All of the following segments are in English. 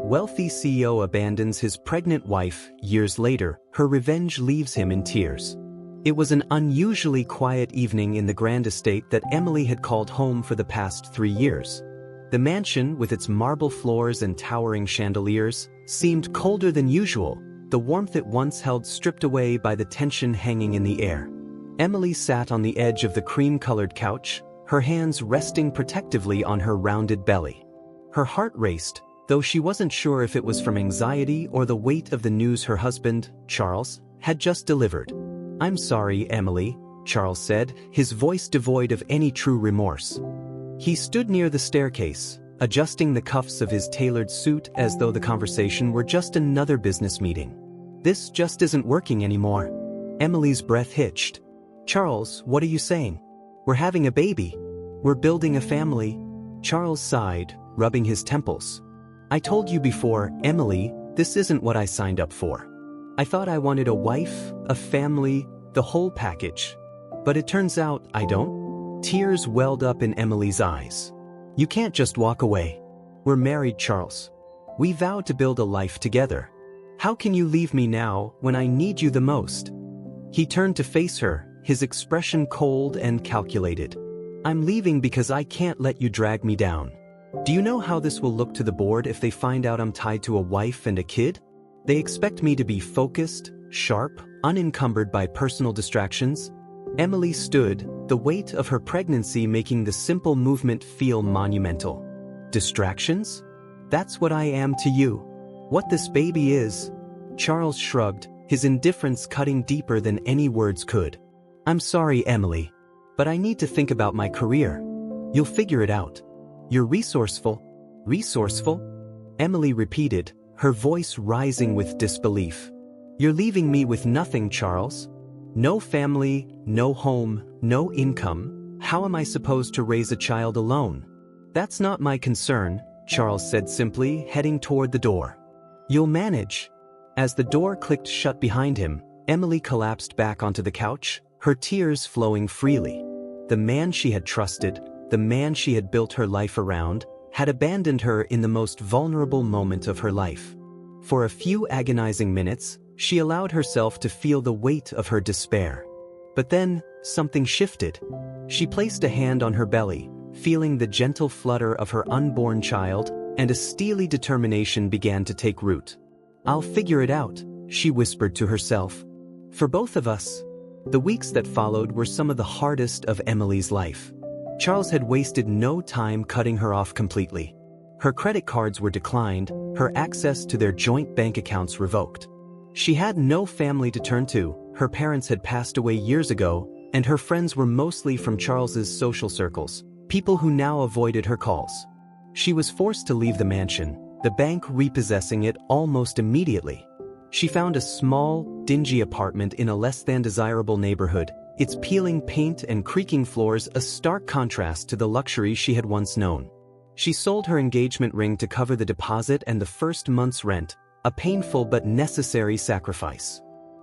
Wealthy CEO abandons his pregnant wife. Years later, her revenge leaves him in tears. It was an unusually quiet evening in the grand estate that Emily had called home for the past 3 years. The mansion, with its marble floors and towering chandeliers, seemed colder than usual, the warmth it once held stripped away by the tension hanging in the air. Emily sat on the edge of the cream-colored couch, her hands resting protectively on her rounded belly. Her heart raced, though she wasn't sure if it was from anxiety or the weight of the news her husband, Charles, had just delivered. "I'm sorry, Emily," Charles said, his voice devoid of any true remorse. He stood near the staircase, adjusting the cuffs of his tailored suit as though the conversation were just another business meeting. "This just isn't working anymore." Emily's breath hitched. "Charles, what are you saying? We're having a baby. We're building a family." Charles sighed, rubbing his temples. "I told you before, Emily, this isn't what I signed up for. I thought I wanted a wife, a family, the whole package. But it turns out I don't." Tears welled up in Emily's eyes. "You can't just walk away. We're married, Charles. We vowed to build a life together. How can you leave me now when I need you the most?" He turned to face her, his expression cold and calculated. "I'm leaving because I can't let you drag me down. Do you know how this will look to the board if they find out I'm tied to a wife and a kid? They expect me to be focused, sharp, unencumbered by personal distractions." Emily stood, the weight of her pregnancy making the simple movement feel monumental. "Distractions? That's what I am to you. What this baby is." Charles shrugged, his indifference cutting deeper than any words could. "I'm sorry, Emily, but I need to think about my career. You'll figure it out. You're resourceful." "Resourceful?" Emily repeated, her voice rising with disbelief. "You're leaving me with nothing, Charles. No family, no home, no income. How am I supposed to raise a child alone?" "That's not my concern," Charles said simply, heading toward the door. "You'll manage." As the door clicked shut behind him, Emily collapsed back onto the couch, her tears flowing freely. The man she had trusted, the man she had built her life around, had abandoned her in the most vulnerable moment of her life. For a few agonizing minutes, she allowed herself to feel the weight of her despair. But then, something shifted. She placed a hand on her belly, feeling the gentle flutter of her unborn child, and a steely determination began to take root. "I'll figure it out," she whispered to herself. "For both of us." The weeks that followed were some of the hardest of Emily's life. Charles had wasted no time cutting her off completely. Her credit cards were declined, her access to their joint bank accounts revoked. She had no family to turn to, her parents had passed away years ago, and her friends were mostly from Charles's social circles, people who now avoided her calls. She was forced to leave the mansion, the bank repossessing it almost immediately. She found a small, dingy apartment in a less-than-desirable neighborhood, its peeling paint and creaking floors a stark contrast to the luxury she had once known. She sold her engagement ring to cover the deposit and the first month's rent, a painful but necessary sacrifice.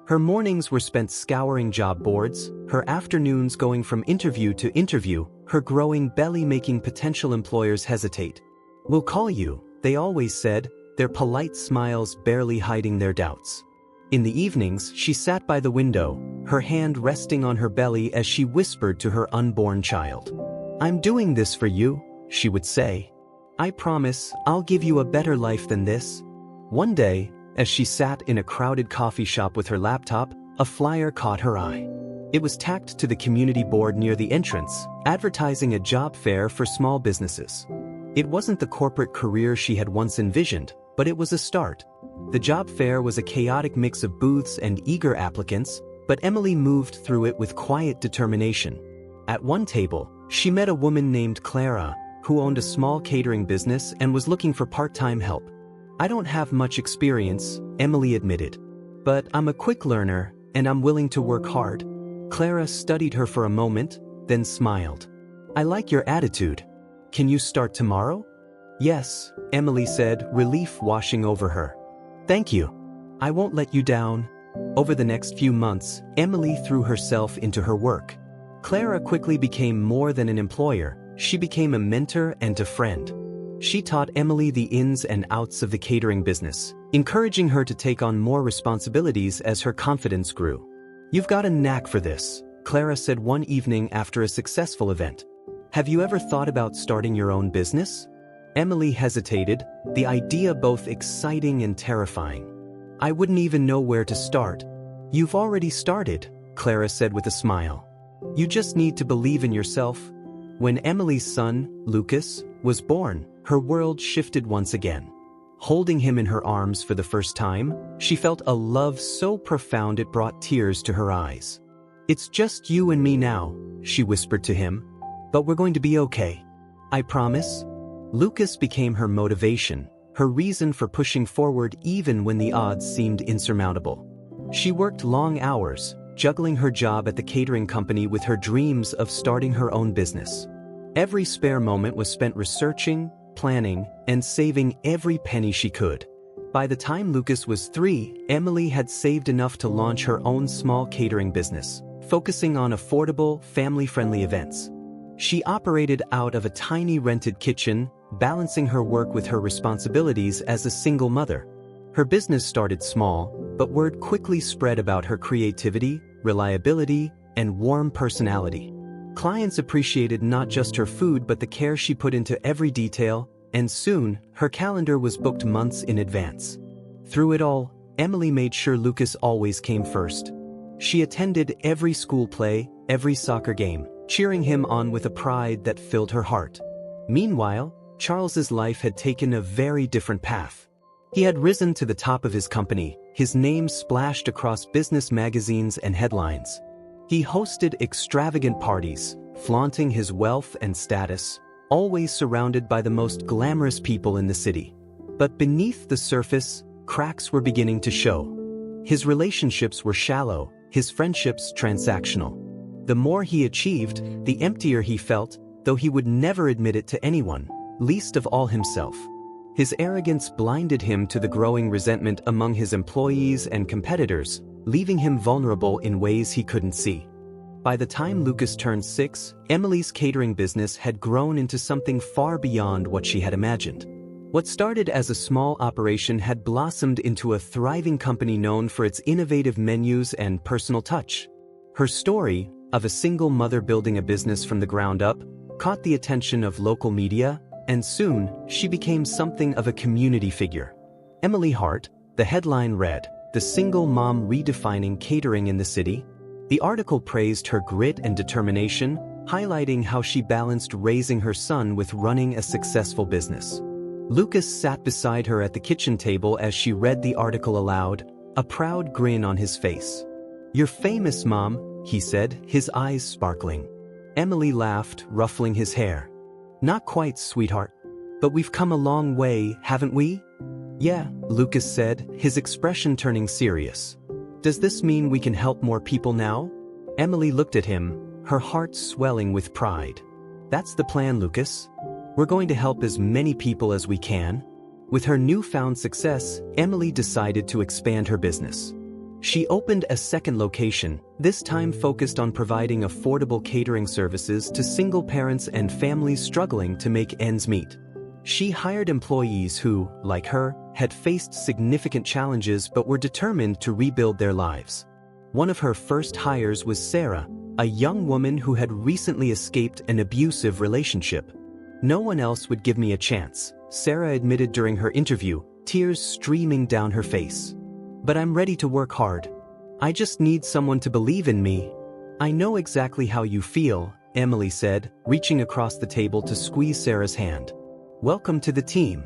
Her mornings were spent scouring job boards, her afternoons going from interview to interview, her growing belly making potential employers hesitate. "We'll call you," they always said, their polite smiles barely hiding their doubts. In the evenings, she sat by the window, her hand resting on her belly as she whispered to her unborn child. "I'm doing this for you," she would say. "I promise I'll give you a better life than this." One day, as she sat in a crowded coffee shop with her laptop, a flyer caught her eye. It was tacked to the community board near the entrance, advertising a job fair for small businesses. It wasn't the corporate career she had once envisioned, but it was a start. The job fair was a chaotic mix of booths and eager applicants, but Emily moved through it with quiet determination. At one table, she met a woman named Clara, who owned a small catering business and was looking for part-time help. "I don't have much experience," Emily admitted. "But I'm a quick learner, and I'm willing to work hard." Clara studied her for a moment, then smiled. "I like your attitude. Can you start tomorrow?" "Yes," Emily said, relief washing over her. "Thank you. I won't let you down." Over the next few months, Emily threw herself into her work. Clara quickly became more than an employer, she became a mentor and a friend. She taught Emily the ins and outs of the catering business, encouraging her to take on more responsibilities as her confidence grew. "You've got a knack for this," Clara said one evening after a successful event. "Have you ever thought about starting your own business?" Emily hesitated, the idea both exciting and terrifying. "I wouldn't even know where to start." "You've already started," Clara said with a smile. "You just need to believe in yourself." When Emily's son, Lucas, was born, her world shifted once again. Holding him in her arms for the first time, she felt a love so profound it brought tears to her eyes. "It's just you and me now," she whispered to him. "But we're going to be okay. I promise." Lucas became her motivation, her reason for pushing forward even when the odds seemed insurmountable. She worked long hours, juggling her job at the catering company with her dreams of starting her own business. Every spare moment was spent researching, planning, and saving every penny she could. By the time Lucas was 3, Emily had saved enough to launch her own small catering business, focusing on affordable, family-friendly events. She operated out of a tiny rented kitchen, balancing her work with her responsibilities as a single mother. Her business started small, but word quickly spread about her creativity, reliability, and warm personality. Clients appreciated not just her food but the care she put into every detail, and soon, her calendar was booked months in advance. Through it all, Emily made sure Lucas always came first. She attended every school play, every soccer game, cheering him on with a pride that filled her heart. Meanwhile, Charles's life had taken a very different path. He had risen to the top of his company, his name splashed across business magazines and headlines. He hosted extravagant parties, flaunting his wealth and status, always surrounded by the most glamorous people in the city. But beneath the surface, cracks were beginning to show. His relationships were shallow, his friendships transactional. The more he achieved, the emptier he felt, though he would never admit it to anyone, least of all himself. His arrogance blinded him to the growing resentment among his employees and competitors, leaving him vulnerable in ways he couldn't see. By the time Lucas turned 6, Emily's catering business had grown into something far beyond what she had imagined. What started as a small operation had blossomed into a thriving company known for its innovative menus and personal touch. Her story, of a single mother building a business from the ground up, caught the attention of local media, and soon, she became something of a community figure. Emily Hart, the headline read, "The Single Mom Redefining Catering in the City." The article praised her grit and determination, highlighting how she balanced raising her son with running a successful business. Lucas sat beside her at the kitchen table as she read the article aloud, a proud grin on his face. "You're famous, Mom," he said, his eyes sparkling. Emily laughed, ruffling his hair. "Not quite, sweetheart. But we've come a long way, haven't we?" "Yeah," Lucas said, his expression turning serious. "Does this mean we can help more people now?" Emily looked at him, her heart swelling with pride. "That's the plan, Lucas. We're going to help as many people as we can." With her newfound success, Emily decided to expand her business. She opened a second location, this time focused on providing affordable catering services to single parents and families struggling to make ends meet. She hired employees who, like her, had faced significant challenges but were determined to rebuild their lives. One of her first hires was Sarah, a young woman who had recently escaped an abusive relationship. "No one else would give me a chance," Sarah admitted during her interview, tears streaming down her face. "But I'm ready to work hard. I just need someone to believe in me." "I know exactly how you feel," Emily said, reaching across the table to squeeze Sarah's hand. "Welcome to the team."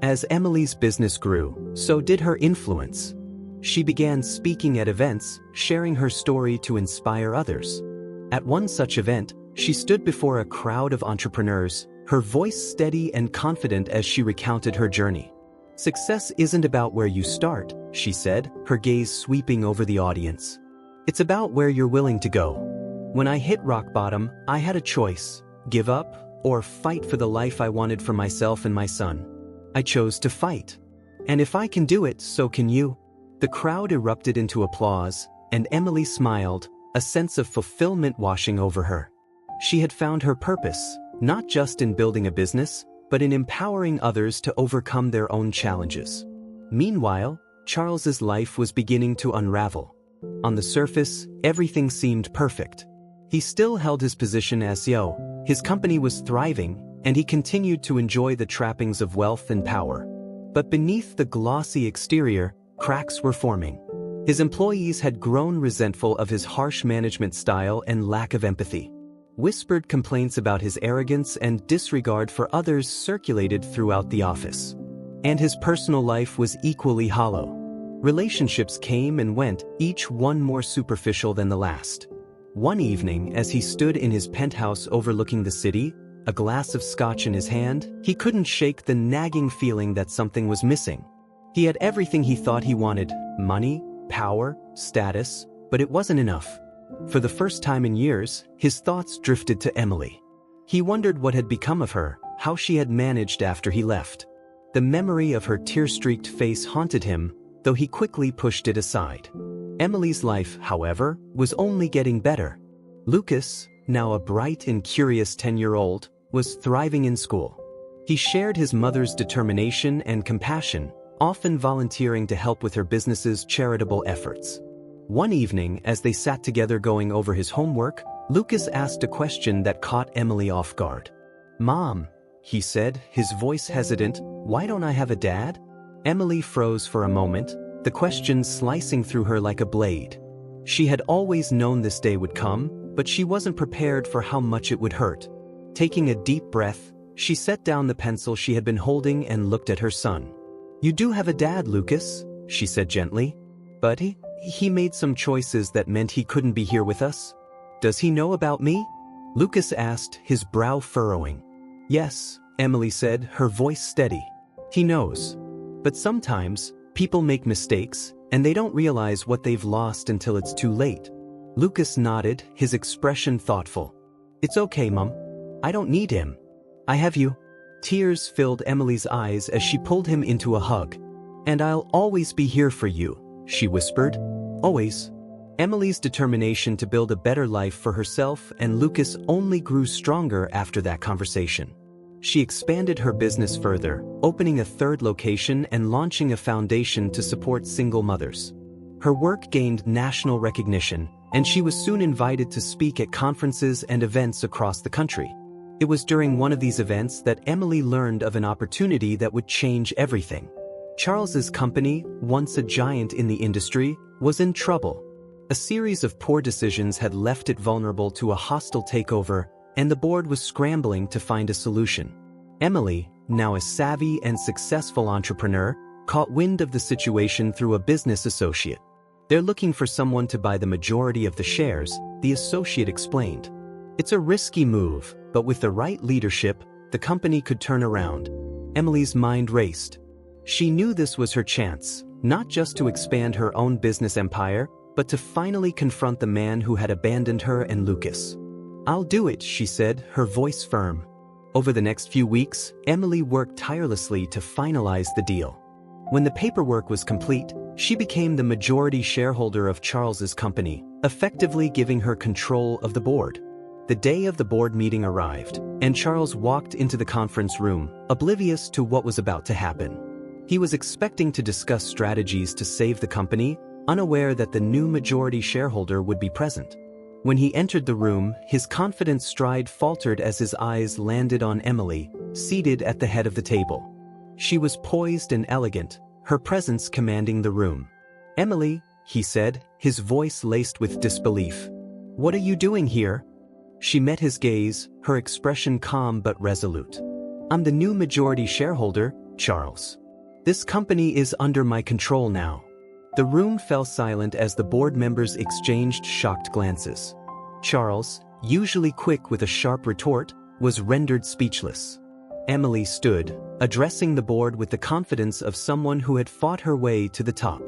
As Emily's business grew, so did her influence. She began speaking at events, sharing her story to inspire others. At one such event, she stood before a crowd of entrepreneurs, her voice steady and confident as she recounted her journey. "Success isn't about where you start," she said, her gaze sweeping over the audience. "It's about where you're willing to go. When I hit rock bottom, I had a choice: give up or fight for the life I wanted for myself and my son. I chose to fight. And if I can do it, so can you." The crowd erupted into applause, and Emily smiled, a sense of fulfillment washing over her. She had found her purpose, not just in building a business, but in empowering others to overcome their own challenges. Meanwhile, Charles's life was beginning to unravel. On the surface, everything seemed perfect. He still held his position as CEO, his company was thriving, and he continued to enjoy the trappings of wealth and power. But beneath the glossy exterior, cracks were forming. His employees had grown resentful of his harsh management style and lack of empathy. Whispered complaints about his arrogance and disregard for others circulated throughout the office. And his personal life was equally hollow. Relationships came and went, each one more superficial than the last. One evening, as he stood in his penthouse overlooking the city, a glass of scotch in his hand, he couldn't shake the nagging feeling that something was missing. He had everything he thought he wanted: money, power, status, but it wasn't enough. For the first time in years, his thoughts drifted to Emily. He wondered what had become of her, how she had managed after he left. The memory of her tear-streaked face haunted him, though he quickly pushed it aside. Emily's life, however, was only getting better. Lucas, now a bright and curious 10-year-old, was thriving in school. He shared his mother's determination and compassion, often volunteering to help with her business's charitable efforts. One evening, as they sat together going over his homework, Lucas asked a question that caught Emily off guard. "Mom," he said, his voice hesitant, "why don't I have a dad?" Emily froze for a moment, the question slicing through her like a blade. She had always known this day would come, but she wasn't prepared for how much it would hurt. Taking a deep breath, she set down the pencil she had been holding and looked at her son. "You do have a dad, Lucas," she said gently. "But he made some choices that meant he couldn't be here with us. Does he know about me?" Lucas asked, his brow furrowing. "Yes," Emily said, her voice steady. "He knows. But sometimes, people make mistakes, and they don't realize what they've lost until it's too late." Lucas nodded, his expression thoughtful. "It's okay, Mom. I don't need him. I have you." Tears filled Emily's eyes as she pulled him into a hug. "And I'll always be here for you," she whispered. "Always." Emily's determination to build a better life for herself and Lucas only grew stronger after that conversation. She expanded her business further, opening a third location and launching a foundation to support single mothers. Her work gained national recognition, and she was soon invited to speak at conferences and events across the country. It was during one of these events that Emily learned of an opportunity that would change everything. Charles's company, once a giant in the industry, was in trouble. A series of poor decisions had left it vulnerable to a hostile takeover, and the board was scrambling to find a solution. Emily, now a savvy and successful entrepreneur, caught wind of the situation through a business associate. "They're looking for someone to buy the majority of the shares," the associate explained. "It's a risky move, but with the right leadership, the company could turn around." Emily's mind raced. She knew this was her chance, not just to expand her own business empire, but to finally confront the man who had abandoned her and Lucas. "I'll do it," she said, her voice firm. Over the next few weeks, Emily worked tirelessly to finalize the deal. When the paperwork was complete, she became the majority shareholder of Charles's company, effectively giving her control of the board. The day of the board meeting arrived, and Charles walked into the conference room, oblivious to what was about to happen. He was expecting to discuss strategies to save the company, unaware that the new majority shareholder would be present. When he entered the room, his confident stride faltered as his eyes landed on Emily, seated at the head of the table. She was poised and elegant, her presence commanding the room. "Emily," he said, his voice laced with disbelief. "What are you doing here?" She met his gaze, her expression calm but resolute. "I'm the new majority shareholder, Charles. This company is under my control now." The room fell silent as the board members exchanged shocked glances. Charles, usually quick with a sharp retort, was rendered speechless. Emily stood, addressing the board with the confidence of someone who had fought her way to the top.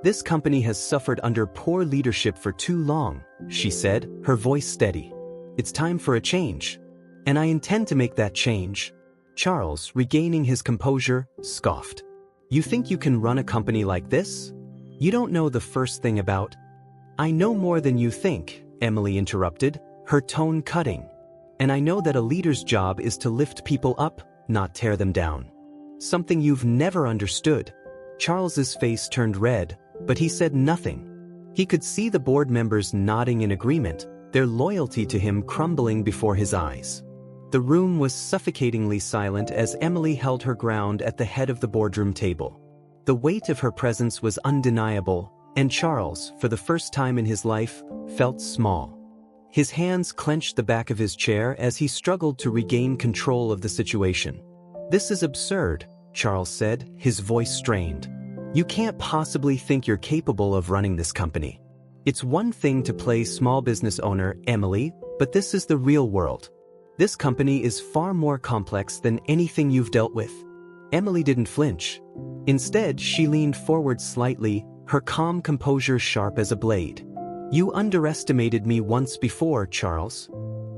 "This company has suffered under poor leadership for too long," she said, her voice steady. "It's time for a change. And I intend to make that change." Charles, regaining his composure, scoffed. "You think you can run a company like this? You don't know the first thing about—" "I know more than you think," Emily interrupted, her tone cutting. "And I know that a leader's job is to lift people up, not tear them down. Something you've never understood. Charles's face turned red, but he said nothing. He could see the board members nodding in agreement, their loyalty to him crumbling before his eyes. The room was suffocatingly silent as Emily held her ground at the head of the boardroom table. The weight of her presence was undeniable, and Charles, for the first time in his life, felt small. His hands clenched the back of his chair as he struggled to regain control of the situation. "This is absurd," Charles said, his voice strained. "You can't possibly think you're capable of running this company. It's one thing to play small business owner, Emily, but this is the real world. This company is far more complex than anything you've dealt with." Emily didn't flinch. Instead, she leaned forward slightly, her calm composure sharp as a blade. "You underestimated me once before, Charles.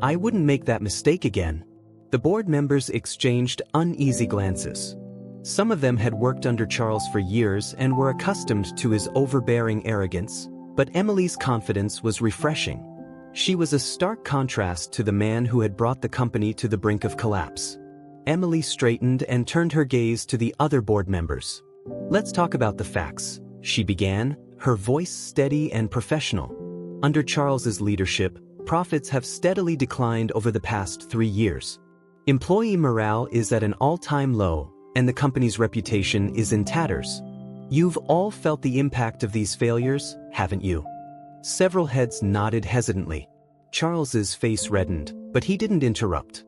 I wouldn't make that mistake again." The board members exchanged uneasy glances. Some of them had worked under Charles for years and were accustomed to his overbearing arrogance, but Emily's confidence was refreshing. She was a stark contrast to the man who had brought the company to the brink of collapse. Emily straightened and turned her gaze to the other board members. "Let's talk about the facts," she began, her voice steady and professional. "Under Charles's leadership, profits have steadily declined over the past 3 years. Employee morale is at an all-time low, and the company's reputation is in tatters. You've all felt the impact of these failures, haven't you?" Several heads nodded hesitantly. Charles's face reddened, but he didn't interrupt.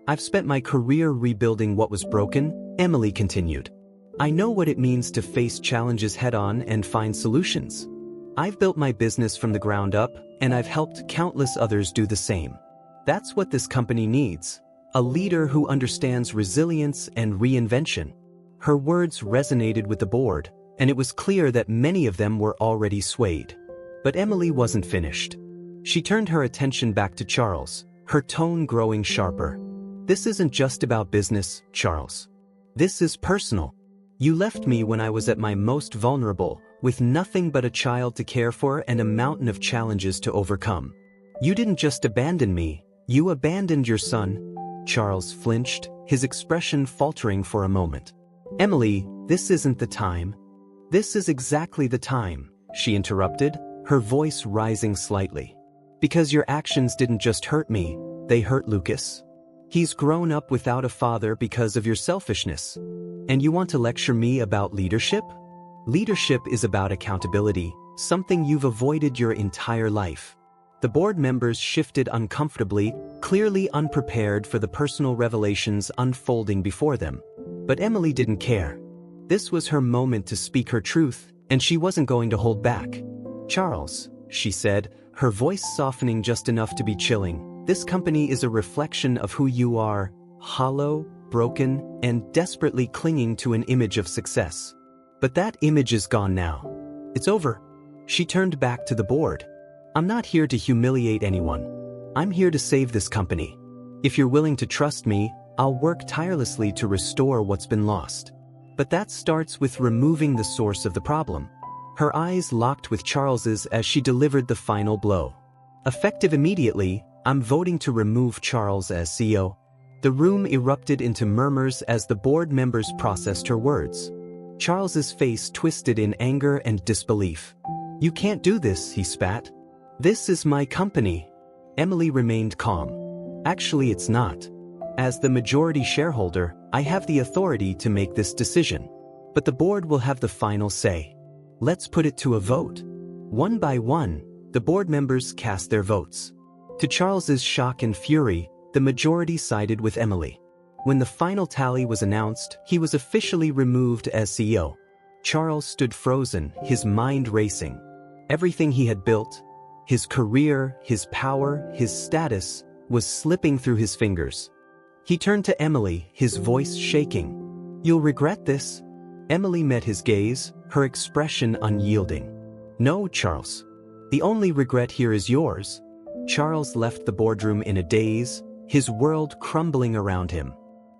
"I've spent my career rebuilding what was broken," Emily continued. "I know what it means to face challenges head-on and find solutions. I've built my business from the ground up, and I've helped countless others do the same. That's what this company needs, a leader who understands resilience and reinvention." Her words resonated with the board, and it was clear that many of them were already swayed. But Emily wasn't finished. She turned her attention back to Charles, her tone growing sharper. "This isn't just about business, Charles. This is personal. You left me when I was at my most vulnerable, with nothing but a child to care for and a mountain of challenges to overcome. You didn't just abandon me, you abandoned your son." Charles flinched, his expression faltering for a moment. "Emily, this isn't the time." "This is exactly the time," she interrupted, her voice rising slightly. "Because your actions didn't just hurt me, they hurt Lucas. He's grown up without a father because of your selfishness. And you want to lecture me about leadership? Leadership is about accountability, something you've avoided your entire life." The board members shifted uncomfortably, clearly unprepared for the personal revelations unfolding before them. But Emily didn't care. This was her moment to speak her truth, and she wasn't going to hold back. "Charles," she said, her voice softening just enough to be chilling, "this company is a reflection of who you are, hollow, broken, and desperately clinging to an image of success. But that image is gone now. It's over." She turned back to the board. "I'm not here to humiliate anyone. I'm here to save this company. If you're willing to trust me, I'll work tirelessly to restore what's been lost. But that starts with removing the source of the problem." Her eyes locked with Charles's as she delivered the final blow. "Effective immediately, I'm voting to remove Charles as CEO." The room erupted into murmurs as the board members processed her words. Charles's face twisted in anger and disbelief. "You can't do this," he spat. "This is my company." Emily remained calm. "Actually, it's not. As the majority shareholder, I have the authority to make this decision. But the board will have the final say. Let's put it to a vote." One by one, the board members cast their votes. To Charles's shock and fury, the majority sided with Emily. When the final tally was announced, he was officially removed as CEO. Charles stood frozen, his mind racing. Everything he had built, his career, his power, his status, was slipping through his fingers. He turned to Emily, his voice shaking. "You'll regret this." Emily met his gaze, her expression unyielding. "No, Charles. The only regret here is yours." Charles left the boardroom in a daze, his world crumbling around him.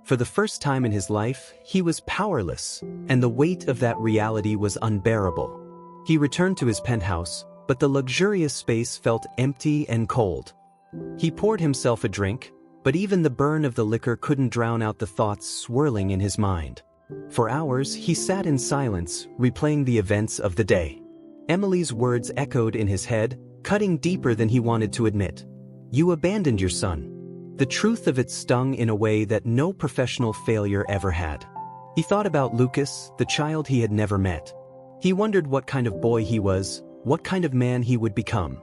For the first time in his life, he was powerless, and the weight of that reality was unbearable. He returned to his penthouse, but the luxurious space felt empty and cold. He poured himself a drink, But even the burn of the liquor couldn't drown out the thoughts swirling in his mind. For hours, he sat in silence, replaying the events of the day. Emily's words echoed in his head, cutting deeper than he wanted to admit. "You abandoned your son." The truth of it stung in a way that no professional failure ever had. He thought about Lucas, the child he had never met. He wondered what kind of boy he was, what kind of man he would become.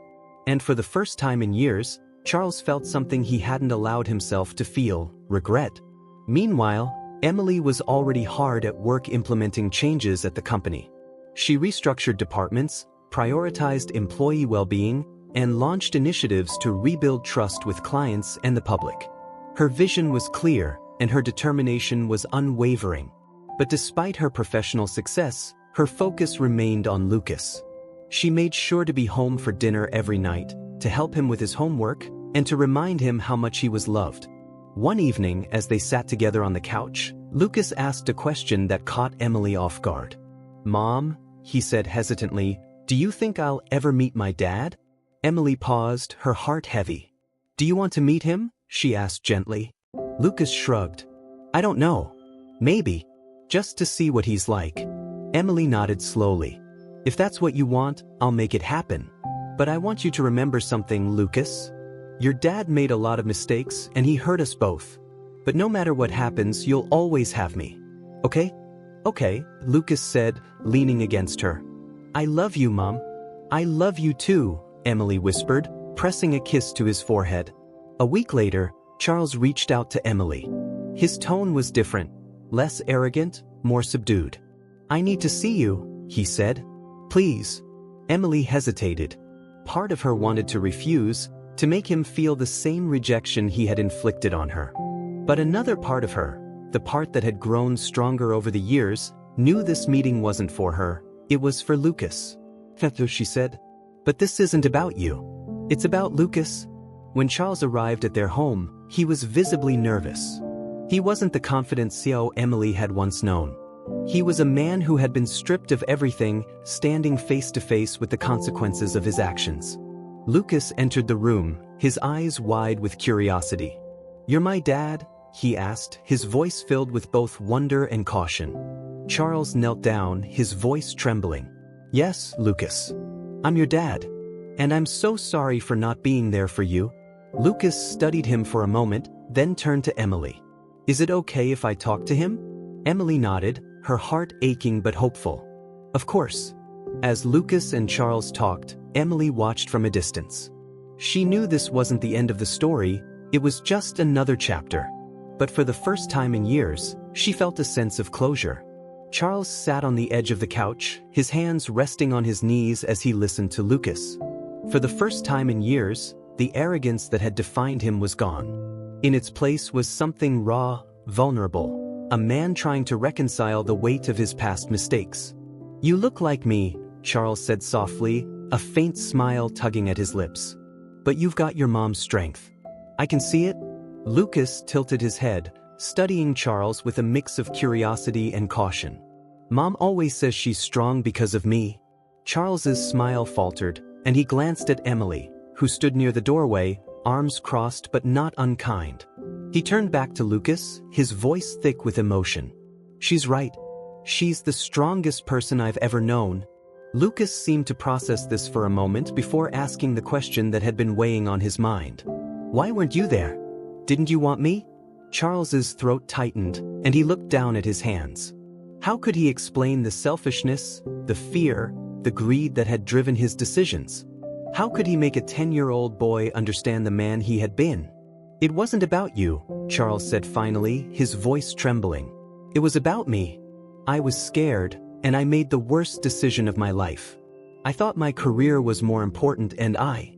And for the first time in years, Charles felt something he hadn't allowed himself to feel: regret. Meanwhile, Emily was already hard at work implementing changes at the company. She restructured departments, prioritized employee well-being, and launched initiatives to rebuild trust with clients and the public. Her vision was clear, and her determination was unwavering. But despite her professional success, her focus remained on Lucas. She made sure to be home for dinner every night, to help him with his homework, and to remind him how much he was loved. One evening, as they sat together on the couch, Lucas asked a question that caught Emily off guard. "Mom," he said hesitantly, "do you think I'll ever meet my dad?" Emily paused, her heart heavy. "Do you want to meet him?" she asked gently. Lucas shrugged. "I don't know. Maybe. Just to see what he's like." Emily nodded slowly. "If that's what you want, I'll make it happen. But I want you to remember something, Lucas. Your dad made a lot of mistakes and he hurt us both. But no matter what happens, you'll always have me. Okay?" "Okay," Lucas said, leaning against her. "I love you, Mom." "I love you too," Emily whispered, pressing a kiss to his forehead. A week later, Charles reached out to Emily. His tone was different, less arrogant, more subdued. "I need to see you," he said. "Please." Emily hesitated. Part of her wanted to refuse, to make him feel the same rejection he had inflicted on her. But another part of her, the part that had grown stronger over the years, knew this meeting wasn't for her, it was for Lucas. She said, "But this isn't about you. It's about Lucas." When Charles arrived at their home, he was visibly nervous. He wasn't the confident CEO Emily had once known. He was a man who had been stripped of everything, standing face to face with the consequences of his actions. Lucas entered the room, his eyes wide with curiosity. "You're my dad?" he asked, his voice filled with both wonder and caution. Charles knelt down, his voice trembling. "Yes, Lucas. I'm your dad. And I'm so sorry for not being there for you." Lucas studied him for a moment, then turned to Emily. "Is it okay if I talk to him?" Emily nodded, her heart aching but hopeful. "Of course." As Lucas and Charles talked, Emily watched from a distance. She knew this wasn't the end of the story, it was just another chapter. But for the first time in years, she felt a sense of closure. Charles sat on the edge of the couch, his hands resting on his knees as he listened to Lucas. For the first time in years, the arrogance that had defined him was gone. In its place was something raw, vulnerable, a man trying to reconcile the weight of his past mistakes. "You look like me," Charles said softly, a faint smile tugging at his lips. "But you've got your mom's strength. I can see it." Lucas tilted his head, studying Charles with a mix of curiosity and caution. "Mom always says she's strong because of me." Charles's smile faltered, and he glanced at Emily, who stood near the doorway, arms crossed but not unkind. He turned back to Lucas, his voice thick with emotion. "She's right. She's the strongest person I've ever known." Lucas seemed to process this for a moment before asking the question that had been weighing on his mind. "Why weren't you there? Didn't you want me?" Charles's throat tightened, and he looked down at his hands. How could he explain the selfishness, the fear, the greed that had driven his decisions? How could he make a 10-year-old boy understand the man he had been? "It wasn't about you," Charles said finally, his voice trembling. "It was about me. I was scared, and I made the worst decision of my life. I thought my career was more important and I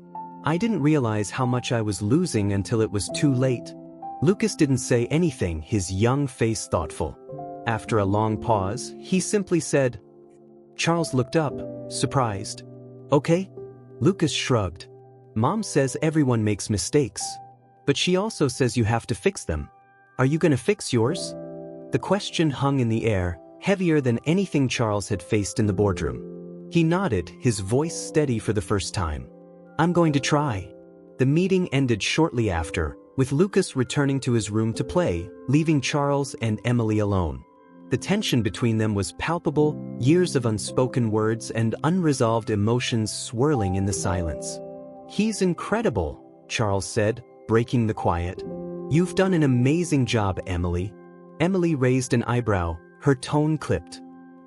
didn't realize how much I was losing until it was too late." Lucas didn't say anything, his young face thoughtful. After a long pause, he simply said. Charles looked up, surprised. "Okay?" Lucas shrugged. "Mom says everyone makes mistakes. But she also says you have to fix them. Are you gonna fix yours?" The question hung in the air, heavier than anything Charles had faced in the boardroom. He nodded, his voice steady for the first time. "I'm going to try." The meeting ended shortly after, with Lucas returning to his room to play, leaving Charles and Emily alone. The tension between them was palpable, years of unspoken words and unresolved emotions swirling in the silence. "He's incredible," Charles said, breaking the quiet. "You've done an amazing job, Emily." Emily raised an eyebrow, her tone clipped.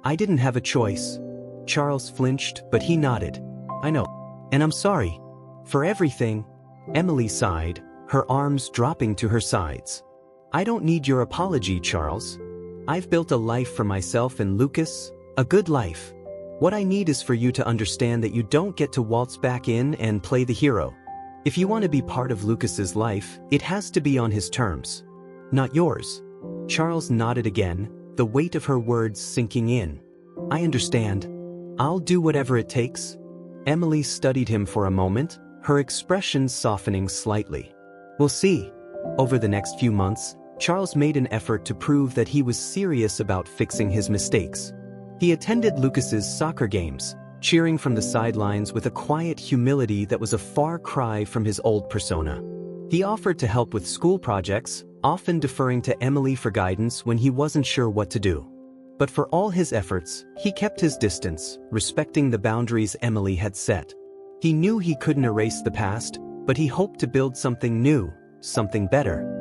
"I didn't have a choice." Charles flinched, but he nodded. "I know. And I'm sorry. For everything." Emily sighed, her arms dropping to her sides. "I don't need your apology, Charles. I've built a life for myself and Lucas, a good life. What I need is for you to understand that you don't get to waltz back in and play the hero. If you want to be part of Lucas's life, it has to be on his terms, not yours." Charles nodded again, the weight of her words sinking in. "I understand. I'll do whatever it takes." Emily studied him for a moment, her expression softening slightly. "We'll see." Over the next few months, Charles made an effort to prove that he was serious about fixing his mistakes. He attended Lucas's soccer games, cheering from the sidelines with a quiet humility that was a far cry from his old persona. He offered to help with school projects, often deferring to Emily for guidance when he wasn't sure what to do. But for all his efforts, he kept his distance, respecting the boundaries Emily had set. He knew he couldn't erase the past, but he hoped to build something new, something better.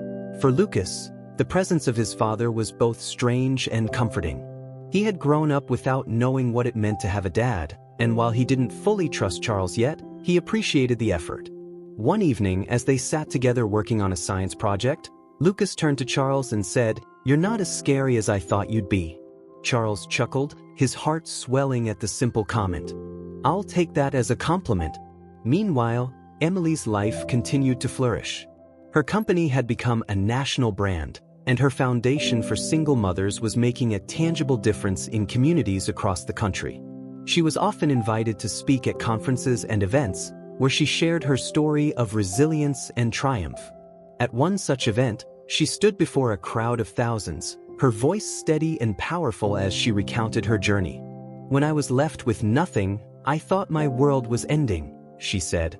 For Lucas, the presence of his father was both strange and comforting. He had grown up without knowing what it meant to have a dad, and while he didn't fully trust Charles yet, he appreciated the effort. One evening, as they sat together working on a science project, Lucas turned to Charles and said, "You're not as scary as I thought you'd be." Charles chuckled, his heart swelling at the simple comment. "I'll take that as a compliment." Meanwhile, Emily's life continued to flourish. Her company had become a national brand, and her foundation for single mothers was making a tangible difference in communities across the country. She was often invited to speak at conferences and events, where she shared her story of resilience and triumph. At one such event, she stood before a crowd of thousands, her voice steady and powerful as she recounted her journey. "When I was left with nothing, I thought my world was ending," she said.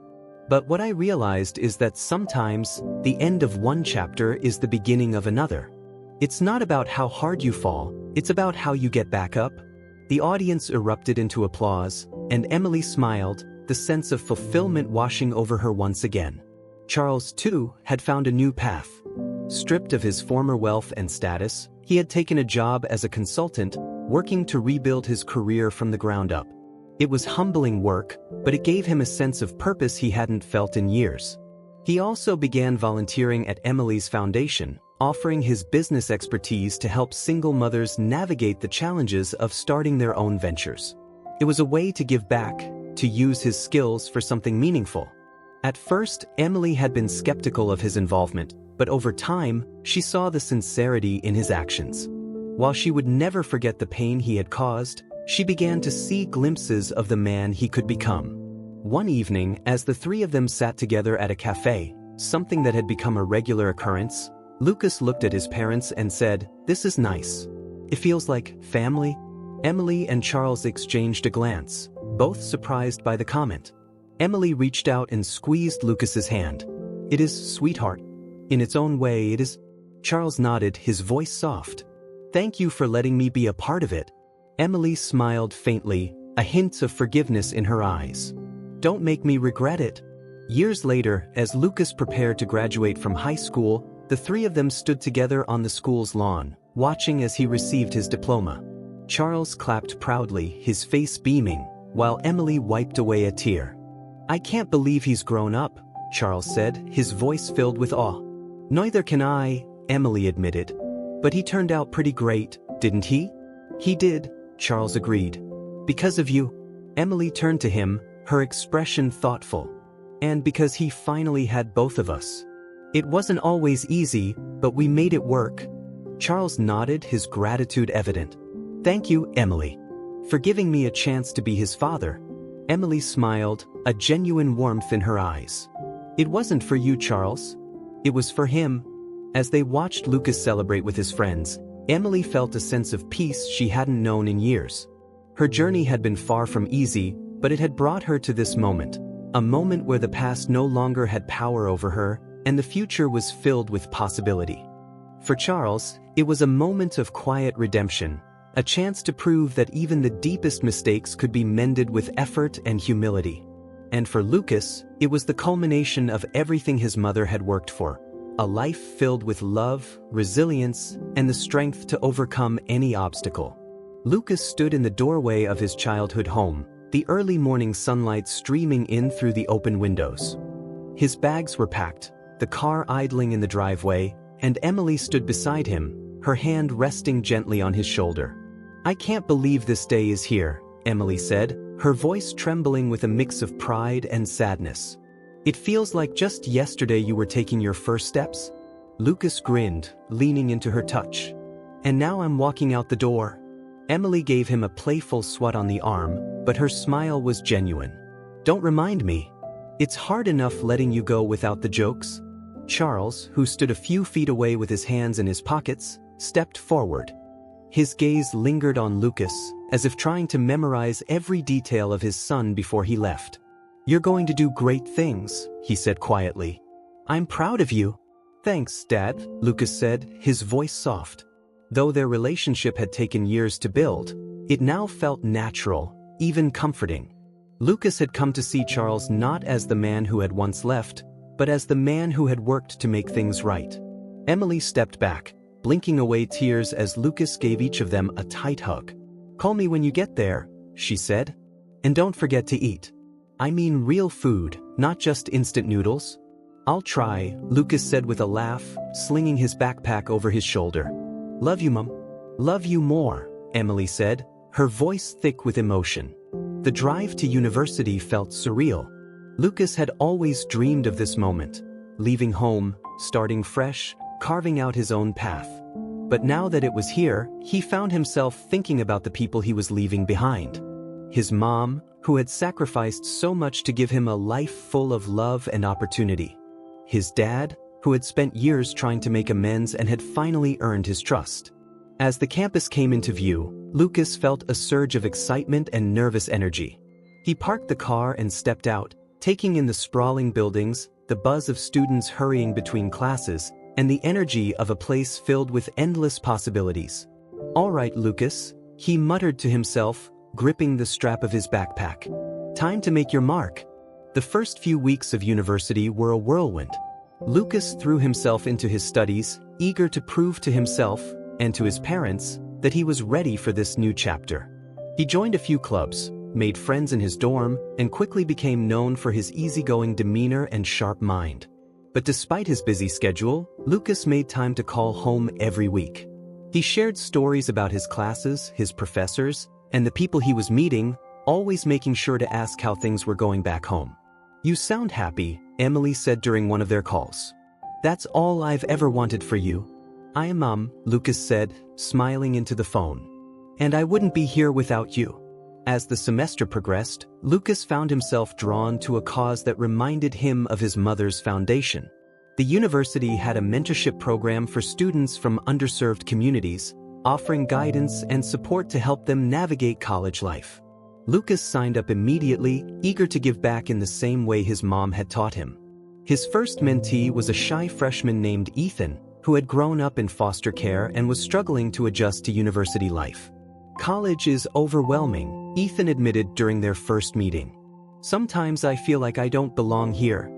"But what I realized is that sometimes, the end of one chapter is the beginning of another. It's not about how hard you fall, it's about how you get back up." The audience erupted into applause, and Emily smiled, the sense of fulfillment washing over her once again. Charles, too, had found a new path. Stripped of his former wealth and status, he had taken a job as a consultant, working to rebuild his career from the ground up. It was humbling work, but it gave him a sense of purpose he hadn't felt in years. He also began volunteering at Emily's foundation, offering his business expertise to help single mothers navigate the challenges of starting their own ventures. It was a way to give back, to use his skills for something meaningful. At first, Emily had been skeptical of his involvement, but over time, she saw the sincerity in his actions. While she would never forget the pain he had caused, she began to see glimpses of the man he could become. One evening, as the three of them sat together at a cafe, something that had become a regular occurrence, Lucas looked at his parents and said, "This is nice. It feels like family." Emily and Charles exchanged a glance, both surprised by the comment. Emily reached out and squeezed Lucas's hand. "It is, sweetheart. In its own way, it is." Charles nodded, his voice soft. "Thank you for letting me be a part of it." Emily smiled faintly, a hint of forgiveness in her eyes. "Don't make me regret it." Years later, as Lucas prepared to graduate from high school, the three of them stood together on the school's lawn, watching as he received his diploma. Charles clapped proudly, his face beaming, while Emily wiped away a tear. "I can't believe he's grown up," Charles said, his voice filled with awe. "Neither can I," Emily admitted. "But he turned out pretty great, didn't he?" "He did," Charles agreed. "Because of you." Emily turned to him, her expression thoughtful. "And because he finally had both of us. It wasn't always easy, but we made it work." Charles nodded, his gratitude evident. "Thank you, Emily, for giving me a chance to be his father." Emily smiled, a genuine warmth in her eyes. "It wasn't for you, Charles. It was for him." As they watched Lucas celebrate with his friends, Emily felt a sense of peace she hadn't known in years. Her journey had been far from easy, but it had brought her to this moment, a moment where the past no longer had power over her, and the future was filled with possibility. For Charles, it was a moment of quiet redemption, a chance to prove that even the deepest mistakes could be mended with effort and humility. And for Lucas, it was the culmination of everything his mother had worked for, a life filled with love, resilience, and the strength to overcome any obstacle. Lucas stood in the doorway of his childhood home, the early morning sunlight streaming in through the open windows. His bags were packed, the car idling in the driveway, and Emily stood beside him, her hand resting gently on his shoulder. "I can't believe this day is here," Emily said, her voice trembling with a mix of pride and sadness. "It feels like just yesterday you were taking your first steps." Lucas grinned, leaning into her touch. "And now I'm walking out the door." Emily gave him a playful swat on the arm, but her smile was genuine. "Don't remind me. It's hard enough letting you go without the jokes." Charles, who stood a few feet away with his hands in his pockets, stepped forward. His gaze lingered on Lucas, as if trying to memorize every detail of his son before he left. "You're going to do great things," he said quietly. "I'm proud of you." "Thanks, Dad," Lucas said, his voice soft. Though their relationship had taken years to build, it now felt natural, even comforting. Lucas had come to see Charles not as the man who had once left, but as the man who had worked to make things right. Emily stepped back, blinking away tears as Lucas gave each of them a tight hug. "Call me when you get there," she said. "And don't forget to eat. I mean real food, not just instant noodles." "I'll try," Lucas said with a laugh, slinging his backpack over his shoulder. "Love you, Mum." "Love you more," Emily said, her voice thick with emotion. The drive to university felt surreal. Lucas had always dreamed of this moment, leaving home, starting fresh, carving out his own path. But now that it was here, he found himself thinking about the people he was leaving behind. His mom, who had sacrificed so much to give him a life full of love and opportunity. His dad, who had spent years trying to make amends and had finally earned his trust. As the campus came into view, Lucas felt a surge of excitement and nervous energy. He parked the car and stepped out, taking in the sprawling buildings, the buzz of students hurrying between classes, and the energy of a place filled with endless possibilities. "All right, Lucas," he muttered to himself, gripping the strap of his backpack. "Time to make your mark." The first few weeks of university were a whirlwind. Lucas threw himself into his studies, eager to prove to himself, and to his parents, that he was ready for this new chapter. He joined a few clubs, made friends in his dorm, and quickly became known for his easygoing demeanor and sharp mind. But despite his busy schedule, Lucas made time to call home every week. He shared stories about his classes, his professors, and the people he was meeting, always making sure to ask how things were going back home. "You sound happy," Emily said during one of their calls. "That's all I've ever wanted for you." "I am, Lucas said, smiling into the phone. "And I wouldn't be here without you." As the semester progressed, Lucas found himself drawn to a cause that reminded him of his mother's foundation. The university had a mentorship program for students from underserved communities, offering guidance and support to help them navigate college life. Lucas signed up immediately, eager to give back in the same way his mom had taught him. His first mentee was a shy freshman named Ethan, who had grown up in foster care and was struggling to adjust to university life. "College is overwhelming," Ethan admitted during their first meeting. "Sometimes I feel like I don't belong here."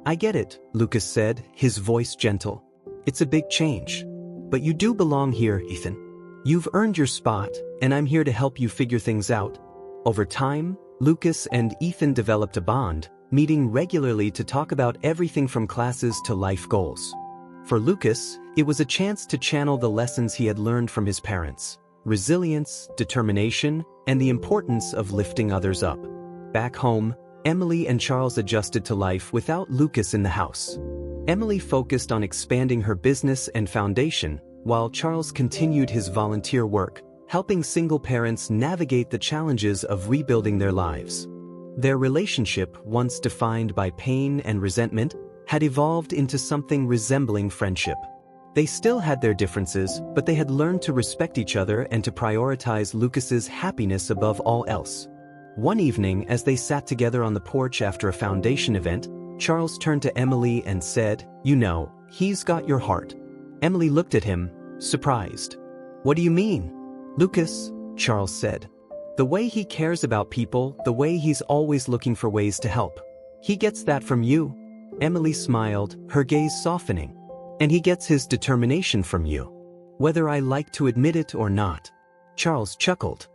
"I get it," Lucas said, his voice gentle. "It's a big change. But you do belong here, Ethan. You've earned your spot, and I'm here to help you figure things out." Over time, Lucas and Ethan developed a bond, meeting regularly to talk about everything from classes to life goals. For Lucas, it was a chance to channel the lessons he had learned from his parents: resilience, determination, and the importance of lifting others up. Back home, Emily and Charles adjusted to life without Lucas in the house. Emily focused on expanding her business and foundation, while Charles continued his volunteer work, helping single parents navigate the challenges of rebuilding their lives. Their relationship, once defined by pain and resentment, had evolved into something resembling friendship. They still had their differences, but they had learned to respect each other and to prioritize Lucas's happiness above all else. One evening, as they sat together on the porch after a foundation event, Charles turned to Emily and said, "You know, he's got your heart." Emily looked at him, surprised. "What do you mean?" "Lucas," Charles said. "The way he cares about people, the way he's always looking for ways to help. He gets that from you." Emily smiled, her gaze softening. "And he gets his determination from you. Whether I like to admit it or not." Charles chuckled.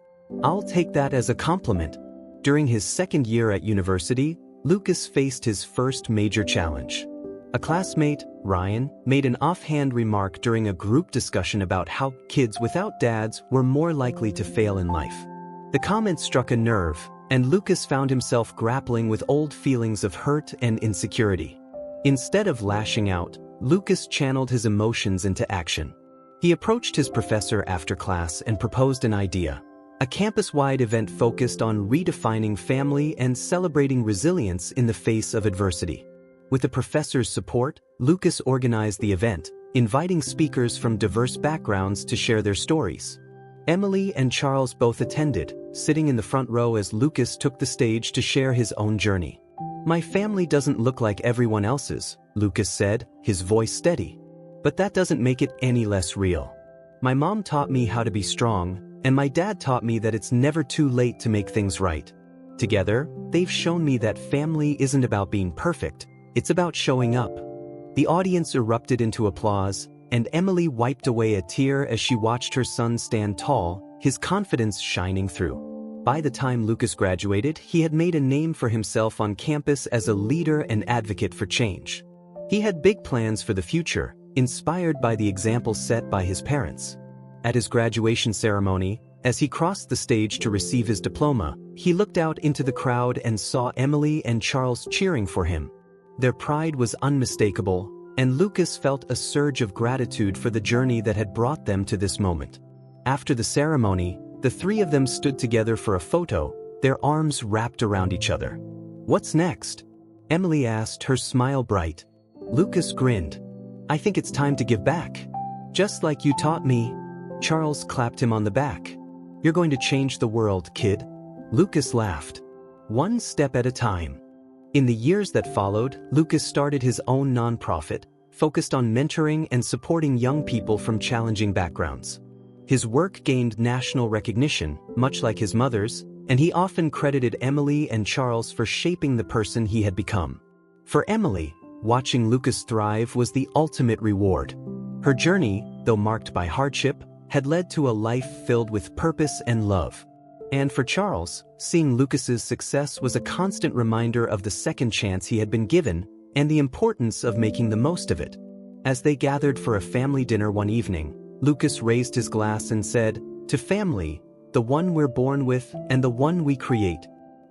"I'll take that as a compliment." During his second year at university, Lucas faced his first major challenge. A classmate, Ryan, made an offhand remark during a group discussion about how kids without dads were more likely to fail in life. The comment struck a nerve, and Lucas found himself grappling with old feelings of hurt and insecurity. Instead of lashing out, Lucas channeled his emotions into action. He approached his professor after class and proposed an idea: a campus-wide event focused on redefining family and celebrating resilience in the face of adversity. With the professor's support, Lucas organized the event, inviting speakers from diverse backgrounds to share their stories. Emily and Charles both attended, sitting in the front row as Lucas took the stage to share his own journey. "My family doesn't look like everyone else's," Lucas said, his voice steady. "But that doesn't make it any less real. My mom taught me how to be strong, and my dad taught me that it's never too late to make things right. Together, they've shown me that family isn't about being perfect, it's about showing up." The audience erupted into applause, and Emily wiped away a tear as she watched her son stand tall, his confidence shining through. By the time Lucas graduated, he had made a name for himself on campus as a leader and advocate for change. He had big plans for the future, inspired by the example set by his parents. At his graduation ceremony, as he crossed the stage to receive his diploma, he looked out into the crowd and saw Emily and Charles cheering for him. Their pride was unmistakable, and Lucas felt a surge of gratitude for the journey that had brought them to this moment. After the ceremony, the three of them stood together for a photo, their arms wrapped around each other. "What's next?" Emily asked, her smile bright. Lucas grinned. "I think it's time to give back. Just like you taught me." Charles clapped him on the back. "You're going to change the world, kid." Lucas laughed. "One step at a time." In the years that followed, Lucas started his own nonprofit, focused on mentoring and supporting young people from challenging backgrounds. His work gained national recognition, much like his mother's, and he often credited Emily and Charles for shaping the person he had become. For Emily, watching Lucas thrive was the ultimate reward. Her journey, though marked by hardship, had led to a life filled with purpose and love. And for Charles, seeing Lucas's success was a constant reminder of the second chance he had been given and the importance of making the most of it. As they gathered for a family dinner one evening, Lucas raised his glass and said, "To family, the one we're born with and the one we create."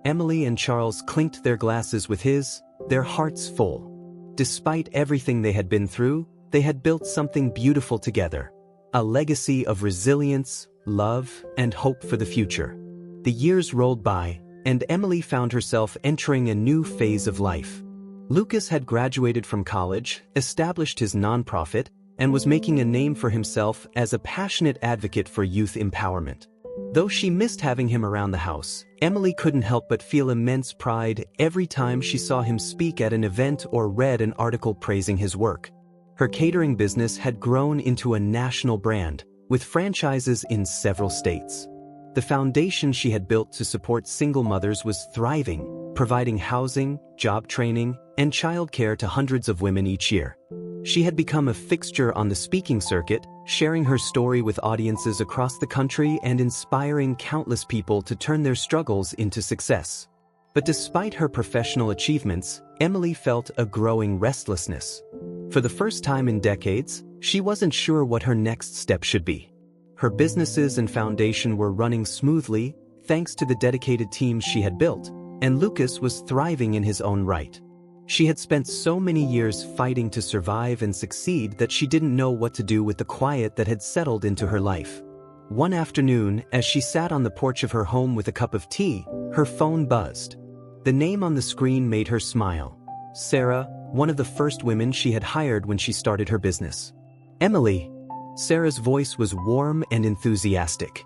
Emily and Charles clinked their glasses with his, their hearts full. Despite everything they had been through, they had built something beautiful together. A legacy of resilience, love, and hope for the future. The years rolled by, and Emily found herself entering a new phase of life. Lucas had graduated from college, established his nonprofit, and was making a name for himself as a passionate advocate for youth empowerment. Though she missed having him around the house, Emily couldn't help but feel immense pride every time she saw him speak at an event or read an article praising his work. Her catering business had grown into a national brand, with franchises in several states. The foundation she had built to support single mothers was thriving, providing housing, job training, and childcare to hundreds of women each year. She had become a fixture on the speaking circuit, sharing her story with audiences across the country and inspiring countless people to turn their struggles into success. But despite her professional achievements, Emily felt a growing restlessness. For the first time in decades, she wasn't sure what her next step should be. Her businesses and foundation were running smoothly, thanks to the dedicated team she had built, and Lucas was thriving in his own right. She had spent so many years fighting to survive and succeed that she didn't know what to do with the quiet that had settled into her life. One afternoon, as she sat on the porch of her home with a cup of tea, her phone buzzed. The name on the screen made her smile. Sarah, one of the first women she had hired when she started her business. "Emily." Sarah's voice was warm and enthusiastic.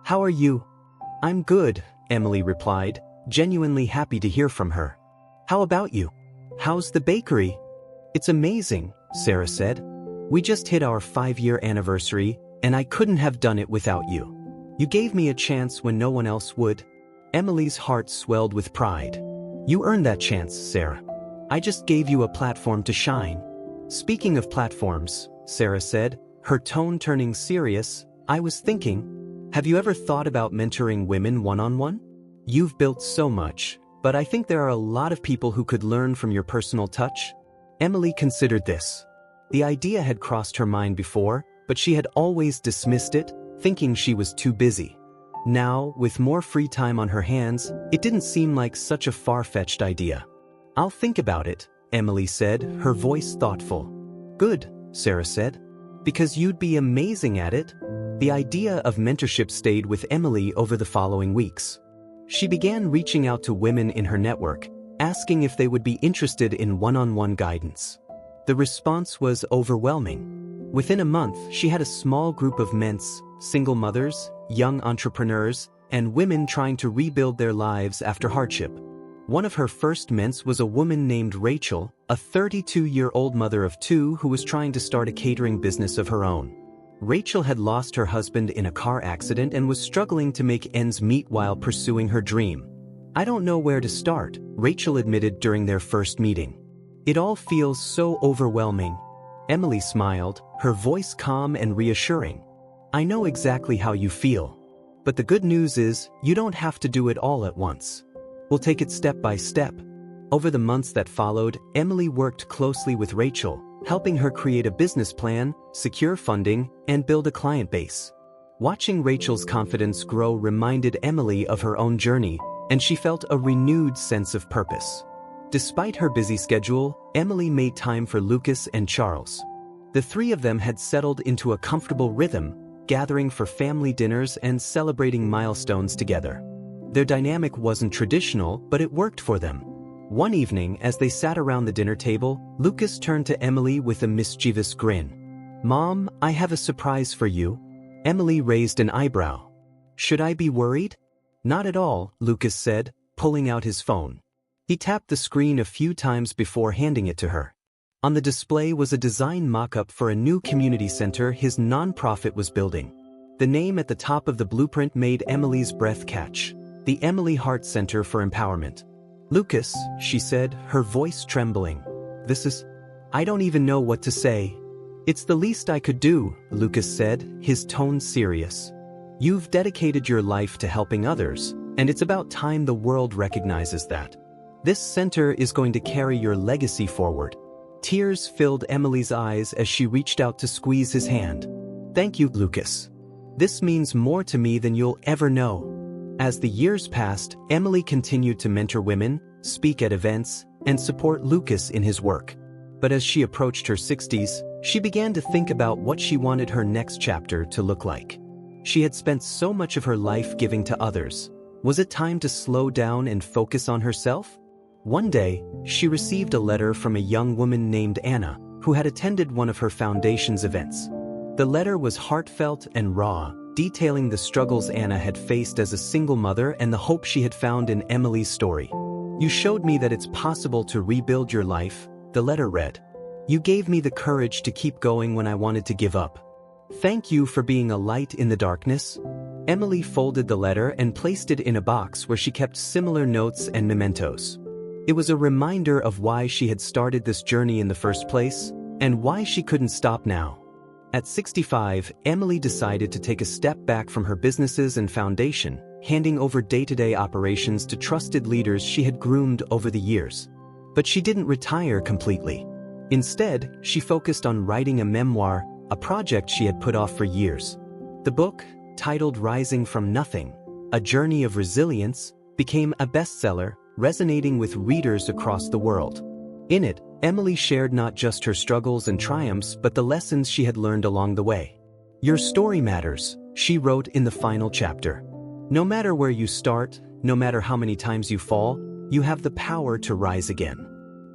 "How are you?" "I'm good," Emily replied, genuinely happy to hear from her. "How about you?" How's the bakery? It's amazing, Sarah said. We just hit our 5-year anniversary, and I couldn't have done it without you. You gave me a chance when no one else would. Emily's heart swelled with pride. You earned that chance, Sarah. I just gave you a platform to shine. Speaking of platforms, Sarah said, her tone turning serious, I was thinking, have you ever thought about mentoring women one-on-one? You've built so much, but I think there are a lot of people who could learn from your personal touch. Emily considered this. The idea had crossed her mind before, but she had always dismissed it, thinking she was too busy. Now, with more free time on her hands, it didn't seem like such a far-fetched idea. I'll think about it, Emily said, her voice thoughtful. Good, Sarah said. Because you'd be amazing at it. The idea of mentorship stayed with Emily over the following weeks. She began reaching out to women in her network, asking if they would be interested in one-on-one guidance. The response was overwhelming. Within a month, she had a small group of ments, single mothers, young entrepreneurs, and women trying to rebuild their lives after hardship. One of her first ments was a woman named Rachel, a 32-year-old mother of 2 who was trying to start a catering business of her own. Rachel had lost her husband in a car accident and was struggling to make ends meet while pursuing her dream. I don't know where to start, Rachel admitted during their first meeting. It all feels so overwhelming. Emily smiled, her voice calm and reassuring. I know exactly how you feel. But the good news is, you don't have to do it all at once. We'll take it step by step. Over the months that followed, Emily worked closely with Rachel, helping her create a business plan, secure funding, and build a client base. Watching Rachel's confidence grow reminded Emily of her own journey, and she felt a renewed sense of purpose. Despite her busy schedule, Emily made time for Lucas and Charles. The 3 of them had settled into a comfortable rhythm, gathering for family dinners and celebrating milestones together. Their dynamic wasn't traditional, but it worked for them. One evening, as they sat around the dinner table, Lucas turned to Emily with a mischievous grin. Mom, I have a surprise for you. Emily raised an eyebrow. Should I be worried? Not at all, Lucas said, pulling out his phone. He tapped the screen a few times before handing it to her. On the display was a design mock-up for a new community center his nonprofit was building. The name at the top of the blueprint made Emily's breath catch. The Emily Hart Center for Empowerment. Lucas, she said, her voice trembling. I don't even know what to say. It's the least I could do, Lucas said, his tone serious. You've dedicated your life to helping others, and it's about time the world recognizes that. This center is going to carry your legacy forward. Tears filled Emily's eyes as she reached out to squeeze his hand. Thank you, Lucas. This means more to me than you'll ever know. As the years passed, Emily continued to mentor women, speak at events, and support Lucas in his work. But as she approached her 60s, she began to think about what she wanted her next chapter to look like. She had spent so much of her life giving to others. Was it time to slow down and focus on herself? One day, she received a letter from a young woman named Anna, who had attended one of her foundation's events. The letter was heartfelt and raw, detailing the struggles Anna had faced as a single mother and the hope she had found in Emily's story. You showed me that it's possible to rebuild your life, the letter read. You gave me the courage to keep going when I wanted to give up. Thank you for being a light in the darkness. Emily folded the letter and placed it in a box where she kept similar notes and mementos. It was a reminder of why she had started this journey in the first place, and why she couldn't stop now. At 65, Emily decided to take a step back from her businesses and foundation, handing over day-to-day operations to trusted leaders she had groomed over the years. But she didn't retire completely. Instead, she focused on writing a memoir, a project she had put off for years. The book, titled Rising from Nothing, A Journey of Resilience, became a bestseller, resonating with readers across the world. In it, Emily shared not just her struggles and triumphs but the lessons she had learned along the way. Your story matters, she wrote in the final chapter. No matter where you start, no matter how many times you fall, you have the power to rise again.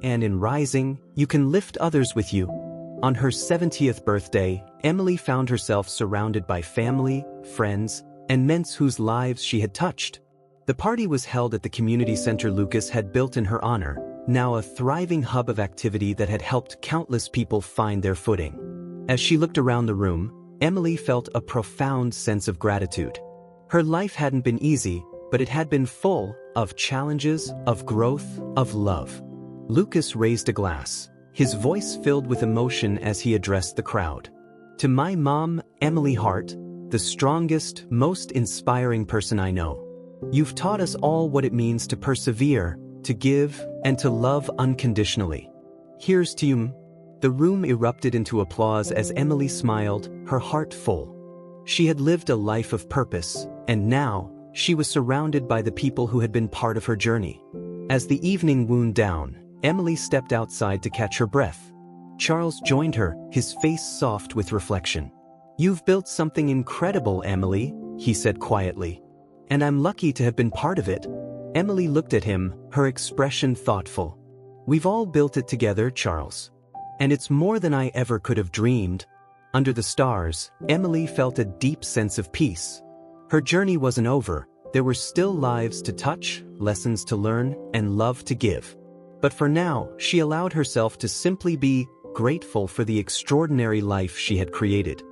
And in rising, you can lift others with you. On her 70th birthday, Emily found herself surrounded by family, friends, and ments whose lives she had touched. The party was held at the community center Lucas had built in her honor, now a thriving hub of activity that had helped countless people find their footing. As she looked around the room, Emily felt a profound sense of gratitude. Her life hadn't been easy, but it had been full of challenges, of growth, of love. Lucas raised a glass, his voice filled with emotion as he addressed the crowd. "To my mom, Emily Hart, the strongest, most inspiring person I know. You've taught us all what it means to persevere, to give, and to love unconditionally. Here's to you." The room erupted into applause as Emily smiled, her heart full. She had lived a life of purpose, and now, she was surrounded by the people who had been part of her journey. As the evening wound down, Emily stepped outside to catch her breath. Charles joined her, his face soft with reflection. "You've built something incredible, Emily," he said quietly. "And I'm lucky to have been part of it." Emily looked at him, her expression thoughtful. "We've all built it together, Charles. And it's more than I ever could have dreamed." Under the stars, Emily felt a deep sense of peace. Her journey wasn't over. There were still lives to touch, lessons to learn, and love to give. But for now, she allowed herself to simply be grateful for the extraordinary life she had created.